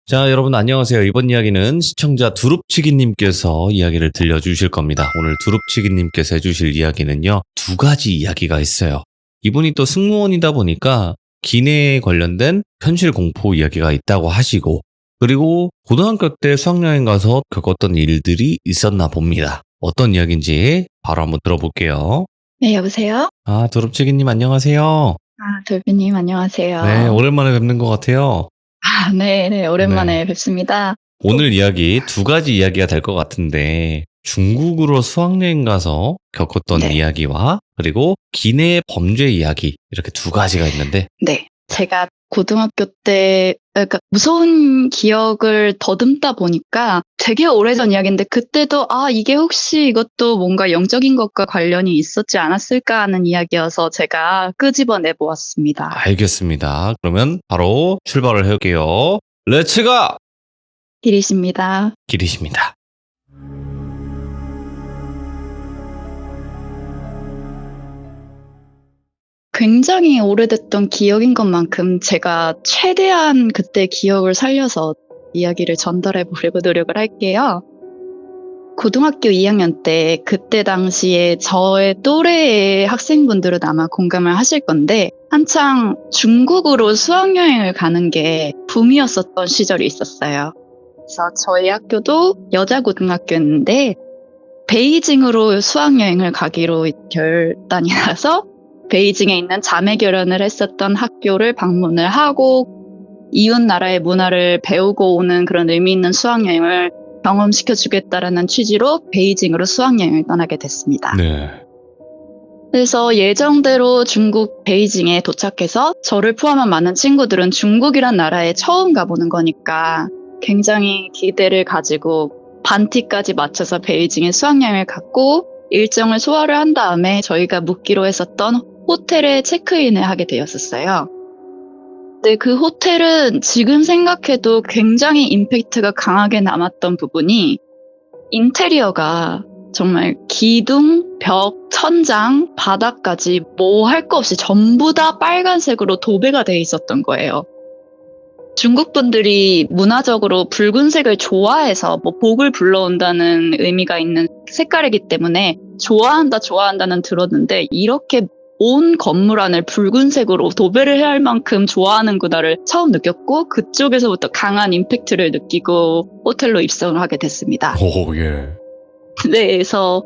자, 여러분 안녕하세요. 이번 이야기는 시청자 두릅치기님께서 이야기를 들려주실 겁니다. 오늘 두릅치기님께서 해주실 이야기는요, 두 가지 이야기가 있어요. 이분이 또 승무원이다 보니까 기내에 관련된 현실 공포 이야기가 있다고 하시고, 그리고 고등학교 때 수학여행 가서 겪었던 일들이 있었나 봅니다. 어떤 이야기인지 바로 한번 들어볼게요. 네, 여보세요? 두릅치기님 안녕하세요. 돌비님 안녕하세요. 네, 오랜만에 뵙는 것 같아요. 네, 오랜만에 뵙습니다. 오늘 이야기 두 가지 이야기가 될 것 같은데, 중국으로 수학여행 가서 겪었던 네. 이야기와 그리고 기내 범죄 이야기, 이렇게 두 가지가 있는데, 네, 제가 고등학교 때 그러니까 무서운 기억을 더듬다 보니까 되게 오래전 이야기인데, 그때도 이게 혹시 이것도 뭔가 영적인 것과 관련이 있었지 않았을까 하는 이야기여서 제가 끄집어내 보았습니다. 알겠습니다. 그러면 바로 출발을 해볼게요. 렛츠가! 길이십니다. 길이십니다. 굉장히 오래됐던 기억인 것만큼 제가 최대한 그때 기억을 살려서 이야기를 전달해 보려고 노력을 할게요. 고등학교 2학년 때 그때 당시에 저의 또래의 학생분들은 아마 공감을 하실 건데, 한창 중국으로 수학여행을 가는 게 붐이었었던 시절이 있었어요. 그래서 저희 학교도 여자 고등학교였는데 베이징으로 수학여행을 가기로 결단이 나서 베이징에 있는 자매 결연을 했었던 학교를 방문을 하고 이웃 나라의 문화를 배우고 오는 그런 의미 있는 수학여행을 경험시켜주겠다라는 취지로 베이징으로 수학여행을 떠나게 됐습니다. 네. 그래서 예정대로 중국 베이징에 도착해서 저를 포함한 많은 친구들은 중국이란 나라에 처음 가보는 거니까 굉장히 기대를 가지고 반티까지 맞춰서 베이징에 수학여행을 갔고, 일정을 소화를 한 다음에 저희가 묵기로 했었던 호텔에 체크인을 하게 되었었어요. 근데 그 호텔은 지금 생각해도 굉장히 임팩트가 강하게 남았던 부분이, 인테리어가 정말 기둥, 벽, 천장, 바닥까지 뭐 할 거 없이 전부 다 빨간색으로 도배가 돼 있었던 거예요. 중국 분들이 문화적으로 붉은색을 좋아해서 복을 불러온다는 의미가 있는 색깔이기 때문에 좋아한다는 들었는데, 이렇게 온 건물 안을 붉은색으로 도배를 해야 할 만큼 좋아하는구나를 처음 느꼈고, 그쪽에서부터 강한 임팩트를 느끼고 호텔로 입성을 하게 됐습니다. 오, 예. 네, 그래서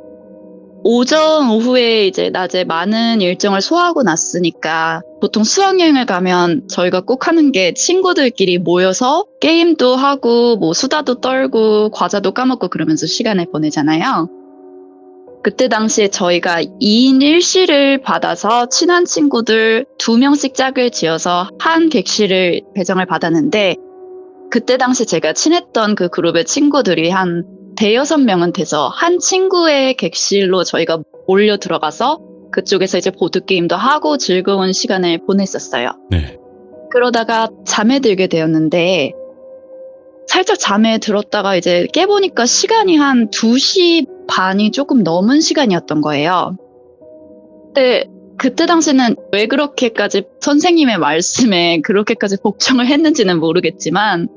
오전, 오후에 이제 낮에 많은 일정을 소화하고 났으니까 보통 수학여행을 가면 저희가 꼭 하는 게 친구들끼리 모여서 게임도 하고 수다도 떨고 과자도 까먹고 그러면서 시간을 보내잖아요. 그때 당시에 저희가 2인 1실을 받아서 친한 친구들 2명씩 짝을 지어서 한 객실을 배정을 받았는데, 그때 당시 제가 친했던 그 그룹의 친구들이 한 5-6명은 돼서 한 친구의 객실로 저희가 몰려 들어가서 그쪽에서 이제 보드게임도 하고 즐거운 시간을 보냈었어요. 네. 그러다가 잠에 들게 되었는데, 살짝 잠에 들었다가 이제 깨보니까 시간이 한 2시 반이 조금 넘은 시간이었던 거예요. 근데 그때 당시는 왜 그렇게까지 선생님의 말씀에 그렇게까지 복종을 했는지는 모르겠지만,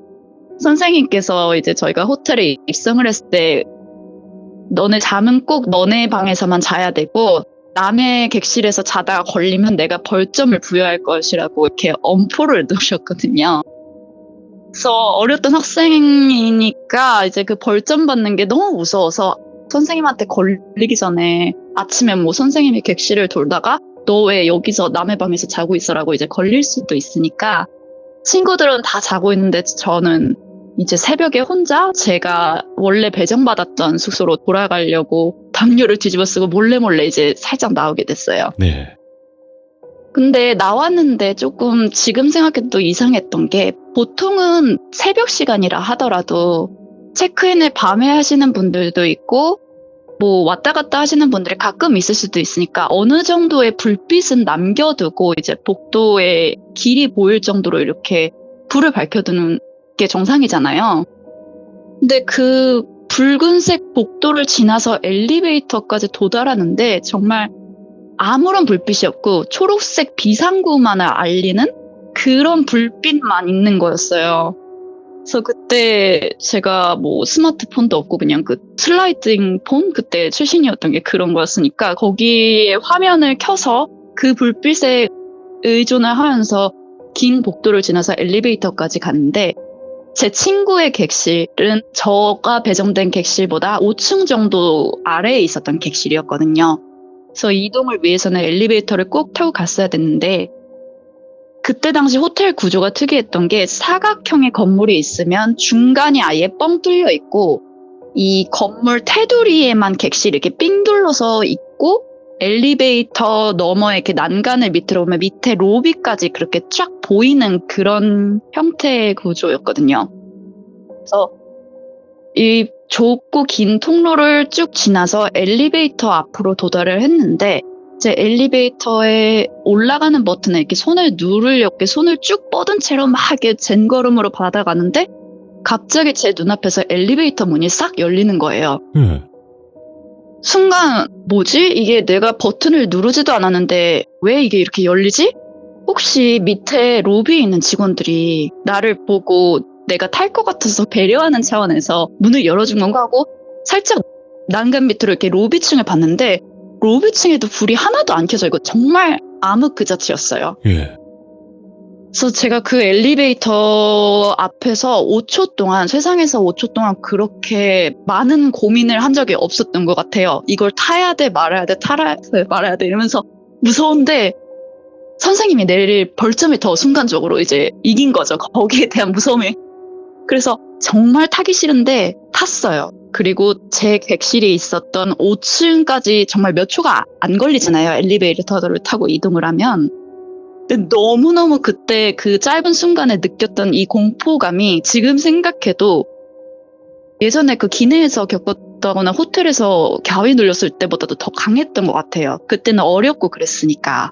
선생님께서 이제 저희가 호텔에 입성을 했을 때 너네 잠은 꼭 너네 방에서만 자야 되고 남의 객실에서 자다가 걸리면 내가 벌점을 부여할 것이라고 이렇게 엄포를 놓으셨거든요. 그래서 어렸던 학생이니까 이제 그 벌점 받는 게 너무 무서워서 선생님한테 걸리기 전에 아침에 선생님이 객실을 돌다가 너 왜 여기서 남의 방에서 자고 있어라고 이제 걸릴 수도 있으니까, 친구들은 다 자고 있는데 저는 이제 새벽에 혼자 제가 원래 배정받았던 숙소로 돌아가려고 담요를 뒤집어 쓰고 몰래 이제 살짝 나오게 됐어요. 네. 근데 나왔는데 조금 지금 생각해도 이상했던 게, 보통은 새벽 시간이라 하더라도 체크인을 밤에 하시는 분들도 있고 왔다 갔다 하시는 분들이 가끔 있을 수도 있으니까 어느 정도의 불빛은 남겨두고 이제 복도에 길이 보일 정도로 이렇게 불을 밝혀두는 게 정상이잖아요. 근데 그 붉은색 복도를 지나서 엘리베이터까지 도달하는데 정말 아무런 불빛이 없고 초록색 비상구만을 알리는 그런 불빛만 있는 거였어요. 그래서 그때 제가 뭐 스마트폰도 없고 그냥 그 슬라이딩 폰 그때 최신이었던 게 그런 거였으니까 거기에 화면을 켜서 그 불빛에 의존을 하면서 긴 복도를 지나서 엘리베이터까지 갔는데 제 친구의 객실은 저가 배정된 객실보다 5층 정도 아래에 있었던 객실이었거든요. 그래서 이동을 위해서는 엘리베이터를 꼭 타고 갔어야 됐는데 그때 당시 호텔 구조가 특이했던 게 사각형의 건물이 있으면 중간이 아예 뻥 뚫려 있고 이 건물 테두리에만 객실이 이렇게 삥 둘러서 있고 엘리베이터 너머에 이렇게 난간을 밑으로 보면 밑에 로비까지 그렇게 쫙 보이는 그런 형태의 구조였거든요. 그래서 이 좁고 긴 통로를 쭉 지나서 엘리베이터 앞으로 도달을 했는데 이제 엘리베이터에 올라가는 버튼에 이렇게 손을 누르려고 이렇게 손을 쭉 뻗은 채로 막 이렇게 젠걸음으로 받아가는데 갑자기 제 눈앞에서 엘리베이터 문이 싹 열리는 거예요. 순간 뭐지? 이게 내가 버튼을 누르지도 않았는데 왜 이게 이렇게 열리지? 혹시 밑에 로비에 있는 직원들이 나를 보고 내가 탈 것 같아서 배려하는 차원에서 문을 열어준 건가 하고 살짝 난간 밑으로 이렇게 로비층을 봤는데 로비층에도 불이 하나도 안 켜져 있고 정말 암흑 그 자체였어요. 예. 그래서 제가 그 엘리베이터 앞에서 5초 동안 세상에서 5초 동안 그렇게 많은 고민을 한 적이 없었던 것 같아요. 이걸 타야 돼 말아야 돼 타야 돼 말아야 돼 이러면서 무서운데 선생님이 내릴 벌점이 더 순간적으로 이제 이긴 거죠. 거기에 대한 무서움이. 그래서 정말 타기 싫은데 탔어요. 그리고 제 객실이 있었던 5층까지 정말 몇 초가 안 걸리잖아요. 엘리베이터를 타고 이동을 하면. 근데 너무너무 그때 그 짧은 순간에 느꼈던 이 공포감이 지금 생각해도 예전에 그 기내에서 겪었다거나 호텔에서 갸위 눌렸을 때보다도 더 강했던 것 같아요. 그때는 어렵고 그랬으니까.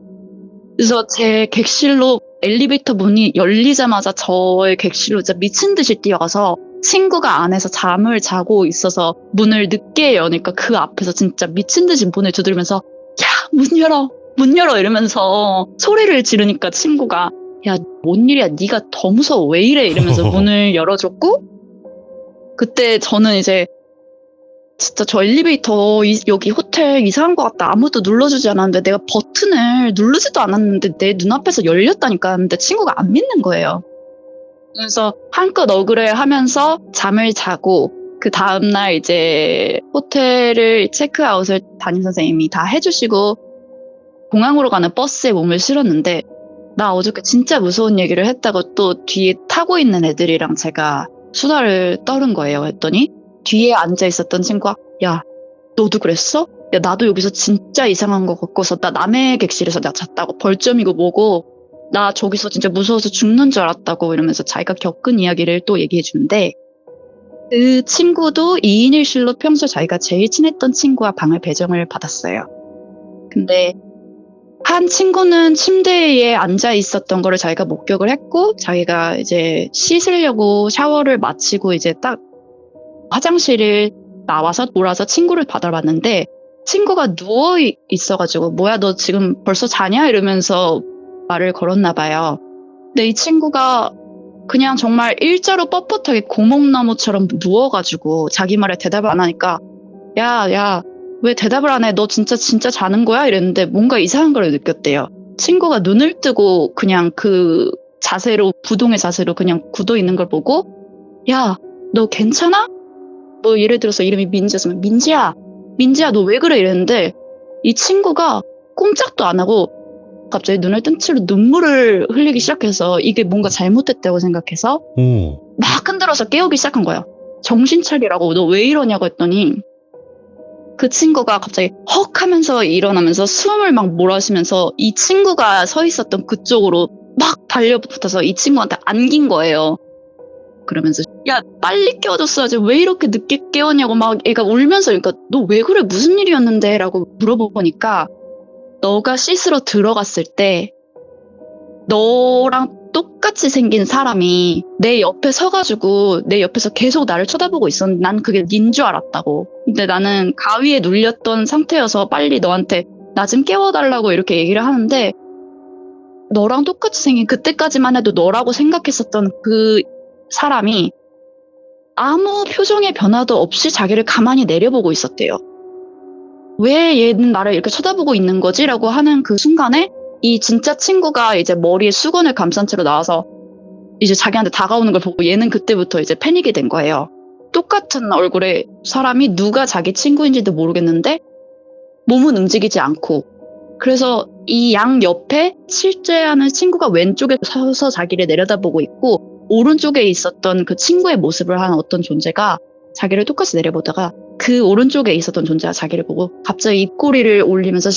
그래서 제 객실로 엘리베이터 문이 열리자마자 저의 객실로 진짜 미친 듯이 뛰어가서 친구가 안에서 잠을 자고 있어서 문을 늦게 여니까 그 앞에서 진짜 미친 듯이 문을 두드리면서 야, 문 열어! 문 열어! 이러면서 소리를 지르니까 친구가 야, 뭔 일이야? 네가 더 무서워. 왜 이래? 이러면서 문을 열어줬고 그때 저는 이제 진짜 저 엘리베이터 여기 호텔 이상한 것 같다. 아무도 눌러주지 않았는데 내가 버튼을 누르지도 않았는데 내 눈앞에서 열렸다니까. 근데 친구가 안 믿는 거예요. 그래서 한껏 억울해하면서 잠을 자고 그 다음날 이제 호텔을 체크아웃을 담임 선생님이 다 해주시고 공항으로 가는 버스에 몸을 실었는데 나 어저께 진짜 무서운 얘기를 했다고 또 뒤에 타고 있는 애들이랑 제가 수다를 떠는 거예요. 했더니 뒤에 앉아 있었던 친구가 야 너도 그랬어? 야 나도 여기서 진짜 이상한 거 겪어서 나 남의 객실에서 나 잤다고 벌점이고 뭐고 나 저기서 진짜 무서워서 죽는 줄 알았다고 이러면서 자기가 겪은 이야기를 또 얘기해 주는데 그 친구도 2인 1실로 평소 자기가 제일 친했던 친구와 방을 배정을 받았어요. 근데 한 친구는 침대에 앉아 있었던 거를 자기가 목격을 했고 자기가 이제 씻으려고 샤워를 마치고 이제 딱 화장실을 나와서 돌아서 친구를 받아봤는데 친구가 누워 있어가지고 뭐야 너 지금 벌써 자냐 이러면서 말을 걸었나 봐요. 근데 이 친구가 그냥 정말 일자로 뻣뻣하게 고목나무처럼 누워가지고 자기 말에 대답을 안 하니까 야 왜 대답을 안 해? 너 진짜 자는 거야? 이랬는데 뭔가 이상한 걸 느꼈대요. 친구가 눈을 뜨고 그냥 그 자세로 부동의 자세로 그냥 굳어 있는 걸 보고 야 너 괜찮아? 뭐 예를 들어서 이름이 민지였으면 민지야 너 왜 그래? 이랬는데 이 친구가 꼼짝도 안 하고 갑자기 눈을 뜬 채로 눈물을 흘리기 시작해서 이게 뭔가 잘못됐다고 생각해서 막 흔들어서 깨우기 시작한 거예요. 정신 차리라고 너 왜 이러냐고 했더니 그 친구가 갑자기 헉 하면서 일어나면서 숨을 막 몰아쉬면서 이 친구가 서 있었던 그쪽으로 막 달려붙어서 이 친구한테 안긴 거예요. 그러면서 야 빨리 깨워줬어야지 왜 이렇게 늦게 깨웠냐고 막 애가 울면서 그러니까 너 왜 그래 무슨 일이었는데 라고 물어보니까 너가 씻으러 들어갔을 때 너랑 똑같이 생긴 사람이 내 옆에 서가지고 내 옆에서 계속 나를 쳐다보고 있었는데 난 그게 닌 줄 알았다고. 근데 나는 가위에 눌렸던 상태여서 빨리 너한테 나 좀 깨워달라고 이렇게 얘기를 하는데 너랑 똑같이 생긴 그때까지만 해도 너라고 생각했었던 그 사람이 아무 표정의 변화도 없이 자기를 가만히 내려보고 있었대요. 왜 얘는 나를 이렇게 쳐다보고 있는 거지? 라고 하는 그 순간에 이 진짜 친구가 이제 머리에 수건을 감싼 채로 나와서 이제 자기한테 다가오는 걸 보고 얘는 그때부터 이제 패닉이 된 거예요. 똑같은 얼굴의 사람이 누가 자기 친구인지도 모르겠는데 몸은 움직이지 않고, 그래서 이 양 옆에 실제하는 친구가 왼쪽에 서서 자기를 내려다보고 있고 오른쪽에 있었던 그 친구의 모습을 한 어떤 존재가 자기를 똑같이 내려보다가 그 오른쪽에 있었던 존재가 자기를 보고 갑자기 입꼬리를 올리면서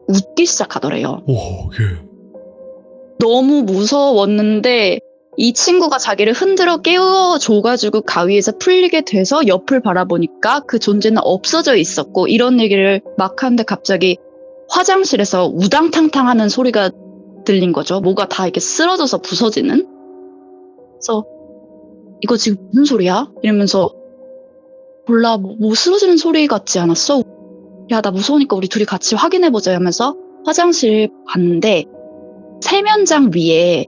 웃기 시작하더래요. 오, 예. 너무 무서웠는데 이 친구가 자기를 흔들어 깨워줘가지고 가위에서 풀리게 돼서 옆을 바라보니까 그 존재는 없어져 있었고, 이런 얘기를 막 하는데 갑자기 화장실에서 우당탕탕 하는 소리가 들린 거죠. 뭐가 다 이렇게 쓰러져서 부서지는. 그래서 이거 지금 무슨 소리야? 이러면서 몰라, 뭐 쓰러지는 소리 같지 않았어? 야, 나 무서우니까 우리 둘이 같이 확인해보자 하면서 화장실 갔는데 세면장 위에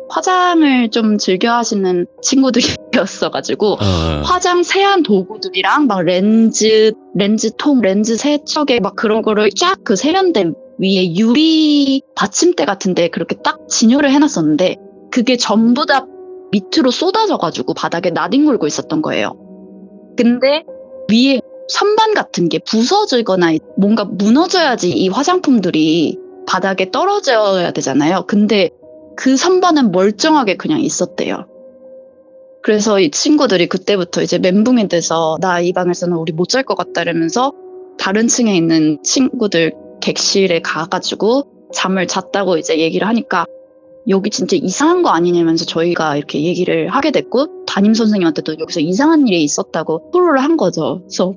화장을 좀 즐겨 하시는 친구들이었어가지고 화장 세안 도구들이랑 막 렌즈통, 렌즈 세척에 막 그런 거를 쫙 그 세면대 위에 유리 받침대 같은데 그렇게 딱 진열을 해놨었는데 그게 전부 다 밑으로 쏟아져가지고 바닥에 나뒹굴고 있었던 거예요. 근데 위에 선반 같은 게 부서지거나 뭔가 무너져야지 이 화장품들이 바닥에 떨어져야 되잖아요. 근데 그 선반은 멀쩡하게 그냥 있었대요. 그래서 이 친구들이 그때부터 이제 멘붕이 돼서 나 이 방에서는 우리 못 잘 것 같다 이러면서 다른 층에 있는 친구들 객실에 가가지고 잠을 잤다고 이제 얘기를 하니까 여기 진짜 이상한 거 아니냐면서 저희가 이렇게 얘기를 하게 됐고 담임 선생님한테도 여기서 이상한 일이 있었다고 토로를 한 거죠. 그래서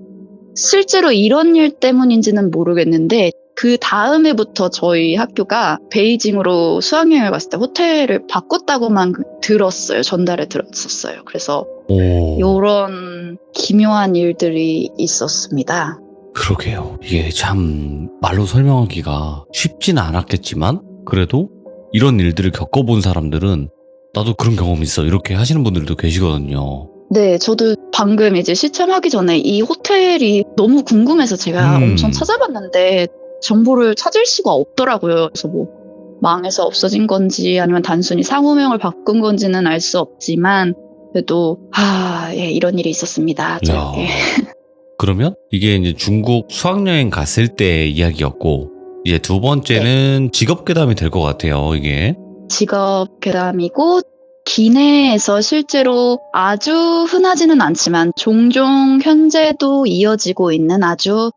실제로 이런 일 때문인지는 모르겠는데 그 다음해부터 저희 학교가 베이징으로 수학여행을 갔을 때 호텔을 바꿨다고만 들었어요. 전달에 들었었어요. 그래서 이런 기묘한 일들이 있었습니다. 그러게요. 이게 참 말로 설명하기가 쉽지는 않았겠지만 그래도 이런 일들을 겪어본 사람들은 나도 그런 경험이 있어 이렇게 하시는 분들도 계시거든요. 네, 저도 방금 이제 시참하기 전에 이 호텔이 너무 궁금해서 제가 엄청 찾아봤는데 정보를 찾을 수가 없더라고요. 그래서 뭐 망해서 없어진 건지 아니면 단순히 상호명을 바꾼 건지는 알 수 없지만 그래도 예, 이런 일이 있었습니다. 예. 그러면 이게 이제 중국 수학여행 갔을 때 이야기였고 이제 두 번째는 직업괴담이 될 것 같아요. 이게 직업괴담이고 기내에서 실제로 아주 흔하지는 않지만 종종 현재도 이어지고 있는 아주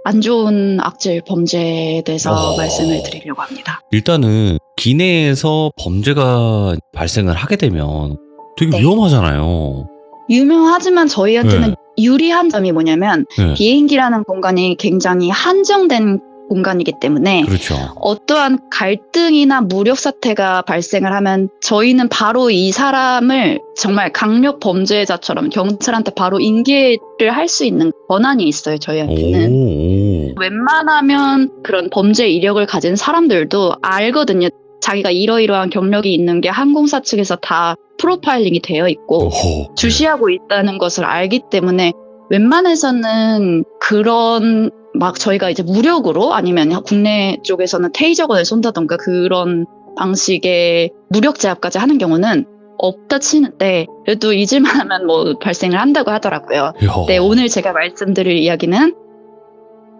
안 좋은 악질 범죄에 대해서 말씀을 드리려고 합니다. 일단은 기내에서 범죄가 발생을 하게 되면 되게 네. 위험하잖아요. 유명하지만 저희한테는 유리한 점이 뭐냐면 네. 비행기라는 공간이 굉장히 한정된 공간이기 때문에 그렇죠. 어떠한 갈등이나 무력 사태가 발생을 하면 저희는 바로 이 사람을 정말 강력 범죄자처럼 경찰한테 바로 인계를 할 수 있는 권한이 있어요. 저희한테는. 웬만하면 그런 범죄 이력을 가진 사람들도 알거든요. 자기가 이러이러한 경력이 있는 게 항공사 측에서 다 프로파일링이 되어 있고 주시하고 있다는 것을 알기 때문에 웬만해서는 그런 막 저희가 이제 무력으로 아니면 국내 쪽에서는 테이저건을 쏜다던가 그런 방식의 무력 제압까지 하는 경우는 없다 치는데 그래도 잊을만 하면 뭐 발생을 한다고 하더라고요. 네, 오늘 제가 말씀드릴 이야기는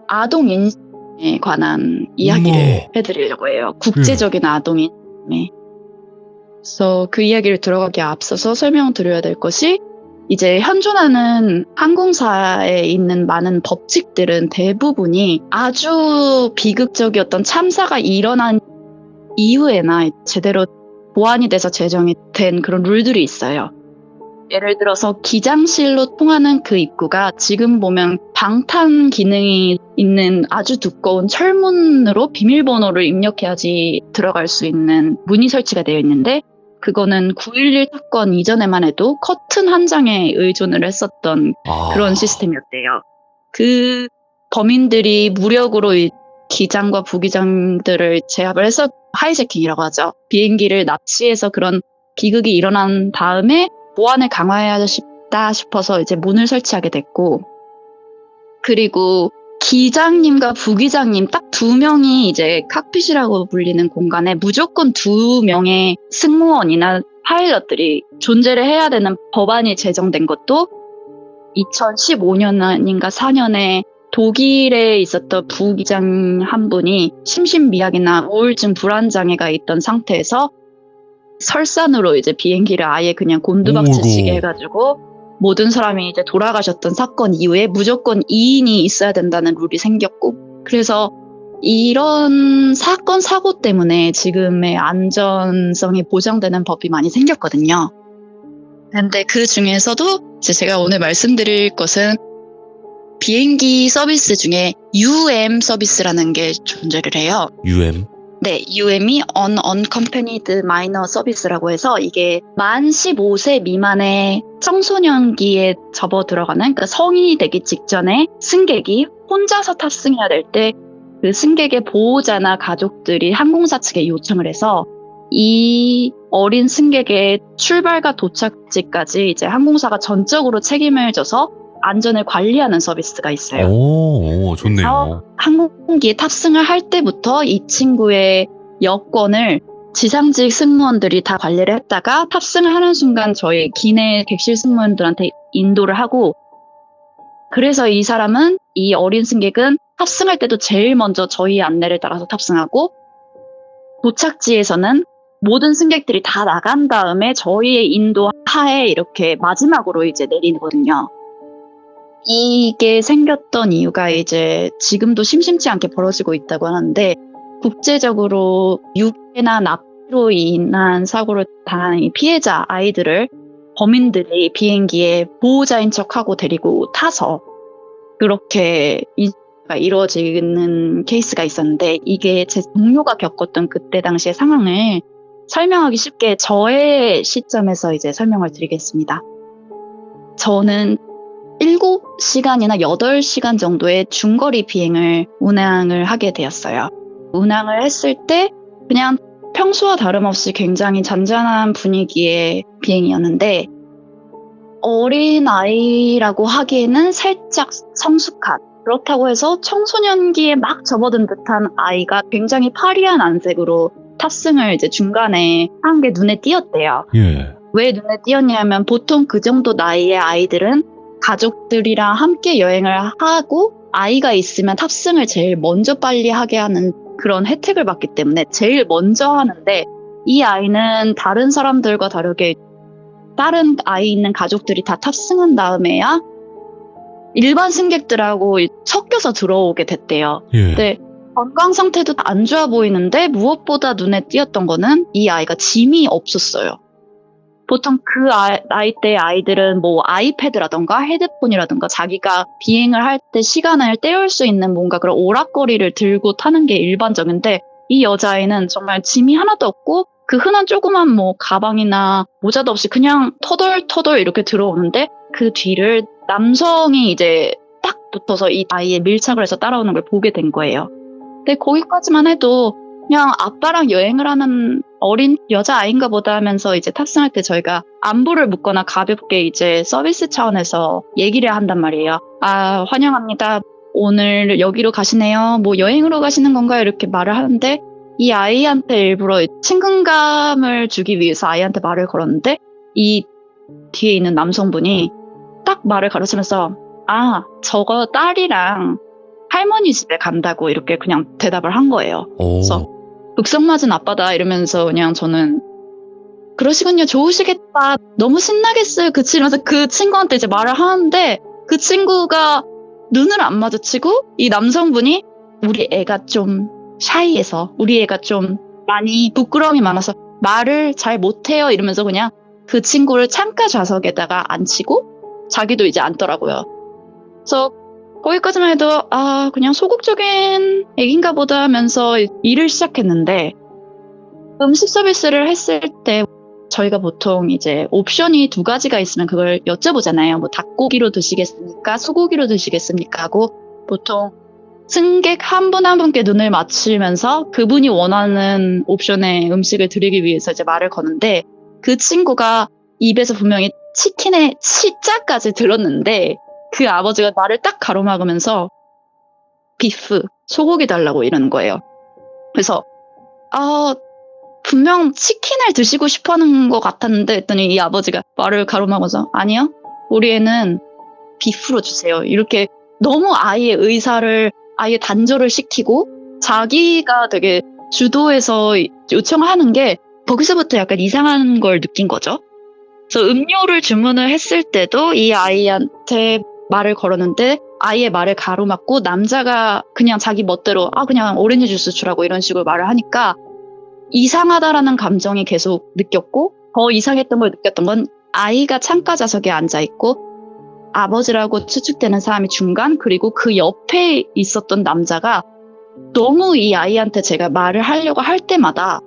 아동 인신에 관한 이야기를 해드리려고 해요. 국제적인 아동 인신에. 그래서 그 이야기를 들어가기에 앞서서 설명드려야 될 것이 이제 현존하는 항공사에 있는 많은 법칙들은 대부분이 아주 비극적이었던 참사가 일어난 이후에나 제대로 보완이 돼서 제정이 된 그런 룰들이 있어요. 예를 들어서 기장실로 통하는 그 입구가 지금 보면 방탄 기능이 있는 아주 두꺼운 철문으로 비밀번호를 입력해야지 들어갈 수 있는 문이 설치가 되어 있는데 그거는 9.11 사건 이전에만 해도 커튼 한 장에 의존을 했었던 그런 시스템이었대요. 그 범인들이 무력으로 이 기장과 부기장들을 제압을 해서 하이제킹이라고 하죠. 비행기를 납치해서 그런 비극이 일어난 다음에 보안을 강화해야 되겠다 싶어서 이제 문을 설치하게 됐고, 그리고 기장님과 부기장님 딱 2명이 이제 칵핏이라고 불리는 공간에 무조건 2명의 승무원이나 파일럿들이 존재를 해야 되는 법안이 제정된 것도 2015년 아닌가 4년에 독일에 있었던 부기장 한 분이 심신미약이나 우울증 불안장애가 있던 상태에서 설산으로 이제 비행기를 아예 그냥 곤두박질치게 해가지고 모든 사람이 이제 돌아가셨던 사건 이후에 무조건 2인이 있어야 된다는 룰이 생겼고, 그래서 이런 사건 사고 때문에 지금의 안전성이 보장되는 법이 많이 생겼거든요. 근데 그 중에서도 이제 제가 오늘 말씀드릴 것은 비행기 서비스 중에 UM 서비스라는 게 존재를 해요. UM? 네, UM이 Unaccompanied Minor Service라고 해서 이게 만 15세 미만의 청소년기에 접어 들어가는, 그러니까 성인이 되기 직전에 승객이 혼자서 탑승해야 될 때 그 승객의 보호자나 가족들이 항공사 측에 요청을 해서 이 어린 승객의 출발과 도착지까지 이제 항공사가 전적으로 책임을 져서 안전을 관리하는 서비스가 있어요. 오, 좋네요. 항공기에 탑승을 할 때부터 이 친구의 여권을 지상직 승무원들이 다 관리를 했다가 탑승을 하는 순간 저희 기내 객실 승무원들한테 인도를 하고, 그래서 이 사람은, 이 어린 승객은 탑승할 때도 제일 먼저 저희 안내를 따라서 탑승하고, 도착지에서는 모든 승객들이 다 나간 다음에 저희의 인도 하에 이렇게 마지막으로 이제 내리거든요. 이게 생겼던 이유가 이제 지금도 심심치 않게 벌어지고 있다고 하는데, 국제적으로 유해나 납치로 인한 사고를 당한 이 피해자 아이들을 범인들이 비행기에 보호자인 척하고 데리고 타서 그렇게 이루어지는 케이스가 있었는데, 이게 제 동료가 겪었던 그때 당시의 상황을 설명하기 쉽게 저의 시점에서 이제 설명을 드리겠습니다. 저는 7시간이나 8시간 정도의 중거리 비행을 운항을 하게 되었어요. 운항을 했을 때 그냥 평소와 다름없이 굉장히 잔잔한 분위기의 비행이었는데, 어린 아이라고 하기에는 살짝 성숙한, 그렇다고 해서 청소년기에 막 접어든 듯한 아이가 굉장히 파리한 안색으로 탑승을 이제 중간에 한 게 눈에 띄었대요. 예. 왜 눈에 띄었냐면, 보통 그 정도 나이의 아이들은 가족들이랑 함께 여행을 하고 아이가 있으면 탑승을 제일 먼저 빨리 하게 하는 그런 혜택을 받기 때문에 제일 먼저 하는데, 이 아이는 다른 사람들과 다르게 다른 아이 있는 가족들이 다 탑승한 다음에야 일반 승객들하고 섞여서 들어오게 됐대요. 예. 근데 건강 상태도 안 좋아 보이는데 무엇보다 눈에 띄었던 거는 이 아이가 짐이 없었어요. 보통 그 나이대의 아이들은 뭐 아이패드라던가 헤드폰이라던가 자기가 비행을 할 때 시간을 때울 수 있는 뭔가 그런 오락거리를 들고 타는 게 일반적인데, 이 여자아이는 정말 짐이 하나도 없고 그 흔한 조그만 뭐 가방이나 모자도 없이 그냥 터덜터덜 이렇게 들어오는데, 그 뒤를 남성이 이제 딱 붙어서 이 아이에 밀착을 해서 따라오는 걸 보게 된 거예요. 근데 거기까지만 해도 그냥 아빠랑 여행을 하는 어린 여자아이인가 보다 하면서 이제 탑승할 때 저희가 안부를 묻거나 가볍게 이제 서비스 차원에서 얘기를 한단 말이에요. 아, 환영합니다. 오늘 여기로 가시네요. 뭐 여행으로 가시는 건가요? 이렇게 말을 하는데, 이 아이한테 일부러 친근감을 주기 위해서 아이한테 말을 걸었는데, 이 뒤에 있는 남성분이 딱 말을 가르치면서 아, 저거 딸이랑 할머니 집에 간다고 이렇게 그냥 대답을 한 거예요. 그래서 극성맞은 아빠다 이러면서 그냥 저는 그러시군요, 좋으시겠다, 너무 신나겠어요, 그치? 이러면서 그 친구한테 이제 말을 하는데, 그 친구가 눈을 안 마주치고 이 남성분이 우리 애가 좀 샤이해서, 우리 애가 좀 많이 부끄러움이 많아서 말을 잘 못해요 이러면서 그냥 그 친구를 창가 좌석에다가 앉히고 자기도 이제 앉더라고요. 그래서 거기까지만 해도 아, 그냥 소극적인 애긴가 보다 하면서 일을 시작했는데, 음식 서비스를 했을 때 저희가 보통 이제 옵션이 2가지가 있으면 그걸 여쭤보잖아요. 뭐 닭고기로 드시겠습니까? 소고기로 드시겠습니까? 하고 보통 승객 한 분 한 분께 눈을 맞추면서 그분이 원하는 옵션의 음식을 드리기 위해서 이제 말을 거는데, 그 친구가 입에서 분명히 치킨의 치자까지 들었는데 그 아버지가 말을 딱 가로막으면서 비프, 소고기 달라고 이러는 거예요. 그래서 분명 치킨을 드시고 싶어하는 것 같았는데 했더니 이 아버지가 말을 가로막아서 아니요, 우리 애는 비프로 주세요. 이렇게 너무 아이의 의사를 아예 단절을 시키고 자기가 되게 주도해서 요청하는 게 거기서부터 약간 이상한 걸 느낀 거죠. 그래서 음료를 주문을 했을 때도 이 아이한테 말을 걸었는데 아이의 말을 가로막고 남자가 그냥 자기 멋대로 그냥 오렌지 주스 주라고 이런 식으로 말을 하니까 이상하다라는 감정이 계속 느꼈고, 더 이상했던 걸 느꼈던 건 아이가 창가 좌석에 앉아있고 아버지라고 추측되는 사람이 중간, 그리고 그 옆에 있었던 남자가 너무 이 아이한테 제가 말을 하려고 할 때마다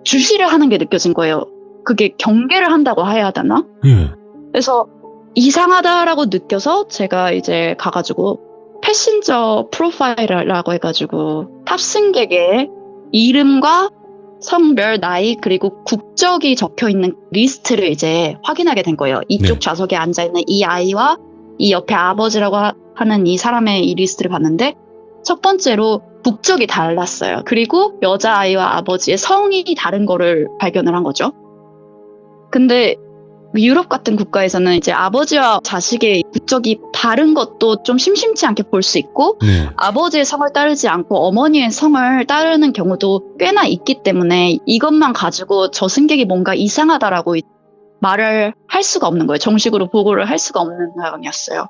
주시를 하는 게 느껴진 거예요. 그게 경계를 한다고 해야 되나? 그래서 이상하다라고 느껴서 제가 이제 가가지고 패신저 프로파일이라고 해가지고 탑승객의 이름과 성별, 나이, 그리고 국적이 적혀있는 리스트를 이제 확인하게 된 거예요. 이쪽 네. 좌석에 앉아있는 이 아이와 이 옆에 아버지라고 하는 이 사람의 이 리스트를 봤는데 첫 번째로 국적이 달랐어요. 그리고 여자아이와 아버지의 성이 다른 거를 발견을 한 거죠. 근데 유럽 같은 국가에서는 이제 아버지와 자식의 국적이 다른 것도 좀 심심치 않게 볼 수 있고, 네. 아버지의 성을 따르지 않고 어머니의 성을 따르는 경우도 꽤나 있기 때문에 이것만 가지고 저 승객이 뭔가 이상하다라고 말을 할 수가 없는 거예요. 정식으로 보고를 할 수가 없는 상황이었어요.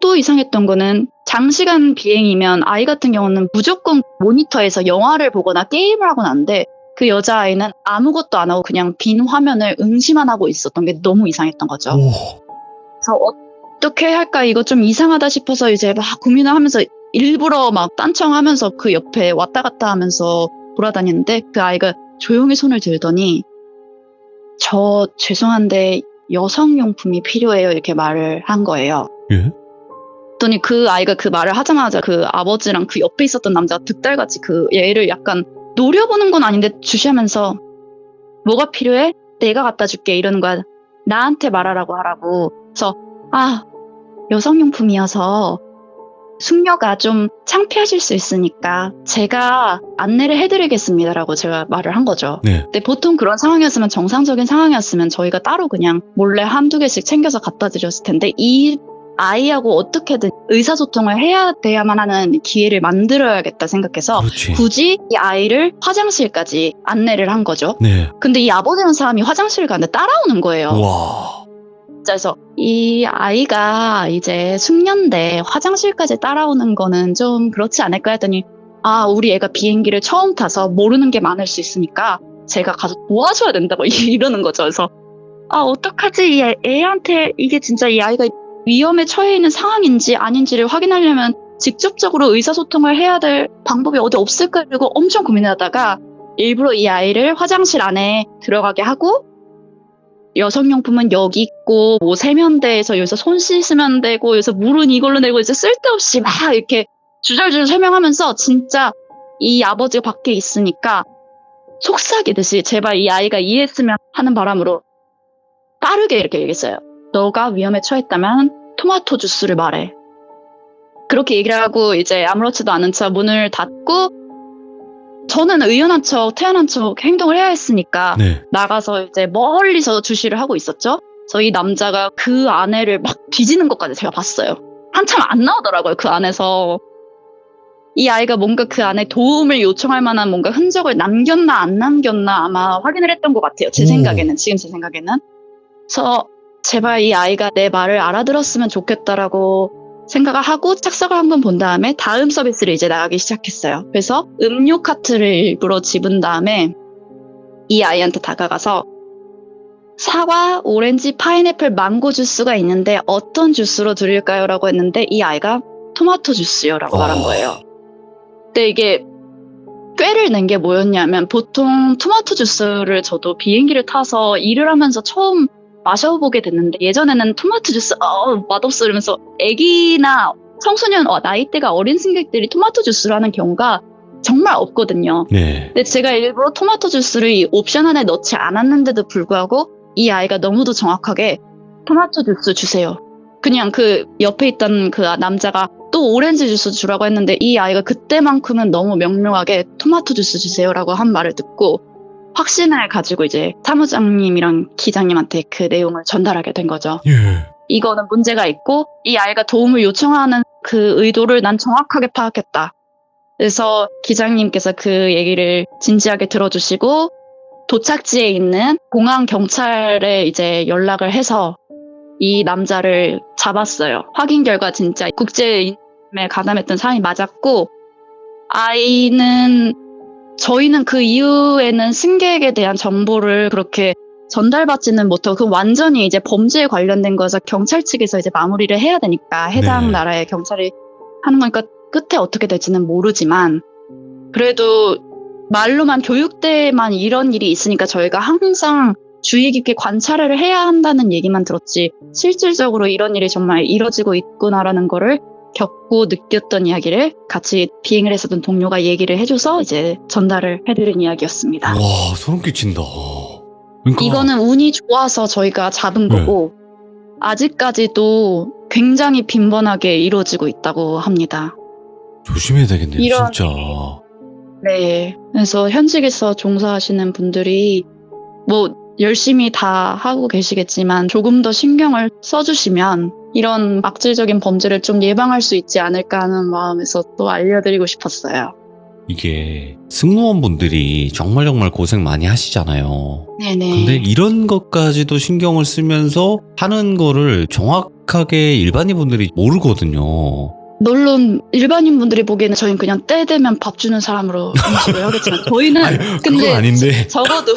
또 이상했던 거는 장시간 비행이면 아이 같은 경우는 무조건 모니터에서 영화를 보거나 게임을 하곤 하는데 그 여자아이는 아무것도 안 하고 그냥 빈 화면을 응시만 하고 있었던 게 너무 이상했던 거죠. 오. 그래서 어떻게 할까 이거 좀 이상하다 싶어서 이제 막 고민을 하면서 일부러 막 딴청하면서 그 옆에 왔다 갔다 하면서 돌아다녔는데 그 아이가 조용히 손을 들더니 저 죄송한데 여성용품이 필요해요 이렇게 말을 한 거예요. 예? 그랬더니 그 아이가 그 말을 하자마자 그 아버지랑 그 옆에 있었던 남자가 득달같이 그 얘를 약간 노려보는 건 아닌데 주시하면서 뭐가 필요해? 내가 갖다 줄게 이러는 거야. 나한테 말하라고 하라고. 그래서 여성용품이어서 숙녀가 좀 창피하실 수 있으니까 제가 안내를 해드리겠습니다라고 제가 말을 한 거죠. 네. 근데 보통 그런 상황이었으면 정상적인 상황이었으면 저희가 따로 그냥 몰래 한두 개씩 챙겨서 갖다 드렸을 텐데 이 아이하고 어떻게든 의사소통을 해야 돼야만 하는 기회를 만들어야겠다 생각해서 그렇지. 굳이 이 아이를 화장실까지 안내를 한 거죠. 네. 근데 이 아버지라는 사람이 화장실 가는데 따라오는 거예요. 와. 그래서 이 아이가 이제 숙녀인데 화장실까지 따라오는 거는 좀 그렇지 않을까 했더니 우리 애가 비행기를 처음 타서 모르는 게 많을 수 있으니까 제가 가서 도와줘야 된다고 이러는 거죠. 그래서 어떡하지? 이 애한테 이게 진짜 이 아이가 위험에 처해 있는 상황인지 아닌지를 확인하려면 직접적으로 의사소통을 해야 될 방법이 어디 없을까 그리고 엄청 고민하다가 일부러 이 아이를 화장실 안에 들어가게 하고 여성용품은 여기 있고 뭐 세면대에서 여기서 손 씻으면 되고 여기서 물은 이걸로 내고 이제 쓸데없이 막 이렇게 주절주절 설명하면서 진짜 이 아버지가 밖에 있으니까 속삭이듯이 제발 이 아이가 이해했으면 하는 바람으로 빠르게 이렇게 얘기했어요. 너가 위험에 처했다면 토마토 주스를 말해. 그렇게 얘기를 하고 이제 아무렇지도 않은 척 문을 닫고 저는 의연한 척 태연한 척 행동을 해야 했으니까 네. 나가서 이제 멀리서 주시를 하고 있었죠. 그래서 이 남자가 그 아내를 막 뒤지는 것까지 제가 봤어요. 한참 안 나오더라고요. 그 안에서. 이 아이가 뭔가 그 안에 도움을 요청할 만한 뭔가 흔적을 남겼나 안 남겼나 아마 확인을 했던 것 같아요. 제 생각에는. 지금 제 생각에는. 그래서 제발 이 아이가 내 말을 알아들었으면 좋겠다라고 생각을 하고 착석을 한번 본 다음에 다음 서비스를 이제 나가기 시작했어요. 그래서 음료 카트를 일부러 집은 다음에 이 아이한테 다가가서 사과, 오렌지, 파인애플, 망고 주스가 있는데 어떤 주스로 드릴까요? 라고 했는데 이 아이가 토마토 주스요 라고 말한 거예요. 근데 이게 꾀를 낸 게 뭐였냐면 보통 토마토 주스를 저도 비행기를 타서 일을 하면서 처음 마셔보게 됐는데 예전에는 토마토 주스 맛없어 이러면서 애기나 청소년 나이대가 어린 승객들이 토마토 주스를 하는 경우가 정말 없거든요. 네. 근데 제가 일부러 토마토 주스를 이 옵션 안에 넣지 않았는데도 불구하고 이 아이가 너무도 정확하게 토마토 주스 주세요. 그냥 그 옆에 있던 그 남자가 또 오렌지 주스 주라고 했는데 이 아이가 그때만큼은 너무 명료하게 토마토 주스 주세요라고 한 말을 듣고 확신을 가지고 이제 사무장님이랑 기장님한테 그 내용을 전달하게 된 거죠. 예. 이거는 문제가 있고 이 아이가 도움을 요청하는 그 의도를 난 정확하게 파악했다. 그래서 기장님께서 그 얘기를 진지하게 들어주시고 도착지에 있는 공항 경찰에 이제 연락을 해서 이 남자를 잡았어요. 확인 결과 진짜 국제인권에 가담했던 사람이 맞았고 아이는 저희는 그 이후에는 승객에 대한 정보를 그렇게 전달받지는 못하고 그 완전히 이제 범죄에 관련된 거에서 경찰 측에서 이제 마무리를 해야 되니까 해당 네. 나라의 경찰이 하는 거니까 끝에 어떻게 될지는 모르지만 그래도 말로만 교육대만 이런 일이 있으니까 저희가 항상 주의 깊게 관찰을 해야 한다는 얘기만 들었지 실질적으로 이런 일이 정말 이뤄지고 있구나라는 거를 겪고 느꼈던 이야기를 같이 비행을 했었던 동료가 얘기를 해줘서 이제 전달을 해드린 이야기였습니다. 와, 소름 끼친다. 그러니까 이거는 운이 좋아서 저희가 잡은 네. 거고 아직까지도 굉장히 빈번하게 이루어지고 있다고 합니다. 조심해야 되겠네요, 이런- 진짜. 네. 그래서 현직에서 종사하시는 분들이 뭐 열심히 다 하고 계시겠지만 조금 더 신경을 써주시면 이런 악질적인 범죄를 좀 예방할 수 있지 않을까 하는 마음에서 또 알려드리고 싶었어요. 이게 승무원분들이 정말 고생 많이 하시잖아요. 네네. 근데 이런 것까지도 신경을 쓰면서 하는 거를 정확하게 일반인 분들이 모르거든요. 물론 일반인 분들이 보기에는 저희는 그냥 때 되면 밥 주는 사람으로 인식을 하겠지만 저희는 아니, 근데 그건 아닌데. 적어도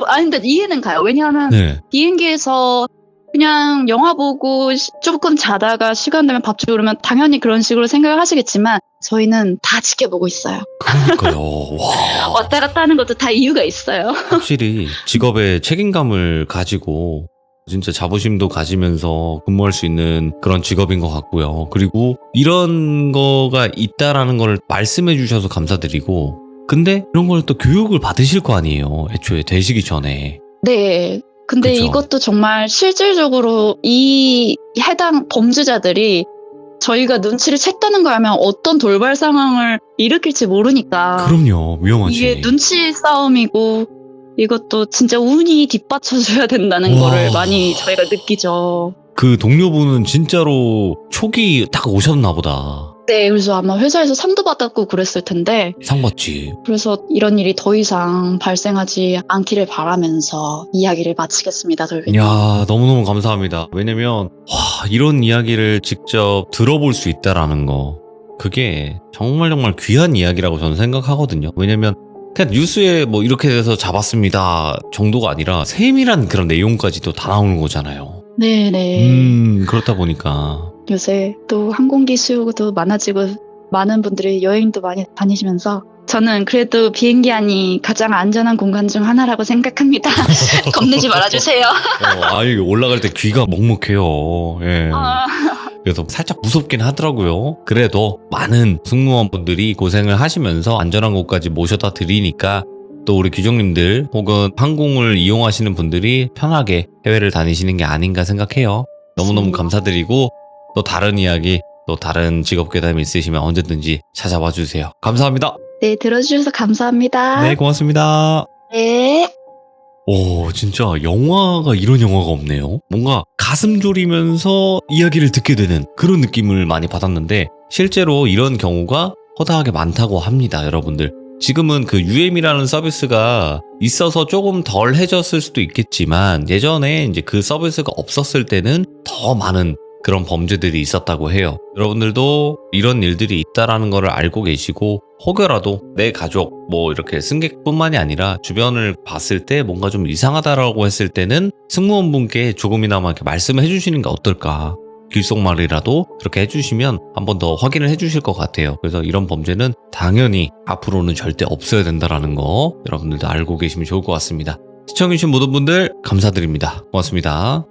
아니 근데 이해는 가요. 왜냐하면 네. 비행기에서 그냥 영화 보고 조금 자다가 시간 되면 밥 주고 그러면 당연히 그런 식으로 생각을 하시겠지만 저희는 다 지켜보고 있어요. 그러니까요. 와. 왔다 갔다 하는 것도 다 이유가 있어요. 확실히 직업의 책임감을 가지고 진짜 자부심도 가지면서 근무할 수 있는 그런 직업인 것 같고요. 그리고 이런 거가 있다라는 걸 말씀해 주셔서 감사드리고 근데 이런 걸 또 교육을 받으실 거 아니에요. 애초에 되시기 전에. 네. 근데 그쵸. 이것도 정말 실질적으로 이 해당 범죄자들이 저희가 눈치를 챘다는 걸 알면 어떤 돌발 상황을 일으킬지 모르니까 그럼요. 위험하지. 이게 눈치 싸움이고 이것도 진짜 운이 뒷받쳐줘야 된다는 와. 거를 많이 저희가 느끼죠. 그 동료분은 진짜로 초기 딱 오셨나 보다. 네, 그래서 아마 회사에서 상도 받았고 그랬을 텐데 상 받지. 그래서 이런 일이 더 이상 발생하지 않기를 바라면서 이야기를 마치겠습니다, 돌비님. 야, 너무너무 감사합니다. 왜냐면 이런 이야기를 직접 들어볼 수 있다라는 거 그게 정말 귀한 이야기라고 저는 생각하거든요. 왜냐면 그냥 뉴스에 뭐 이렇게 돼서 잡았습니다 정도가 아니라 세밀한 그런 내용까지도 다 나오는 거잖아요. 네네. 그렇다 보니까 요새 또 항공기 수요도 많아지고 많은 분들이 여행도 많이 다니시면서 저는 그래도 비행기 안이 가장 안전한 공간 중 하나라고 생각합니다. 겁내지 말아주세요. 아유 올라갈 때 귀가 먹먹해요. 예. 그래서 살짝 무섭긴 하더라고요. 그래도 많은 승무원분들이 고생을 하시면서 안전한 곳까지 모셔다 드리니까 또 우리 규정님들 혹은 항공을 이용하시는 분들이 편하게 해외를 다니시는 게 아닌가 생각해요. 너무너무 감사드리고 또 다른 이야기 또 다른 직업 괴담 있으시면 언제든지 찾아와 주세요. 감사합니다. 네, 들어주셔서 감사합니다. 네, 고맙습니다. 네. 오, 진짜 영화가 이런 영화가 없네요. 뭔가 가슴 졸이면서 이야기를 듣게 되는 그런 느낌을 많이 받았는데 실제로 이런 경우가 허다하게 많다고 합니다, 여러분들. 지금은 그 UM이라는 서비스가 있어서 조금 덜 해졌을 수도 있겠지만 예전에 이제 그 서비스가 없었을 때는 더 많은 그런 범죄들이 있었다고 해요. 여러분들도 이런 일들이 있다라는 거를 알고 계시고 혹여라도 내 가족 뭐 이렇게 승객뿐만이 아니라 주변을 봤을 때 뭔가 좀 이상하다라고 했을 때는 승무원분께 조금이나마 이렇게 말씀해 주시는 게 어떨까. 귓속말이라도 그렇게 해주시면 한 번 더 확인을 해주실 것 같아요. 그래서 이런 범죄는 당연히 앞으로는 절대 없어야 된다라는 거 여러분들도 알고 계시면 좋을 것 같습니다. 시청해주신 모든 분들 감사드립니다. 고맙습니다.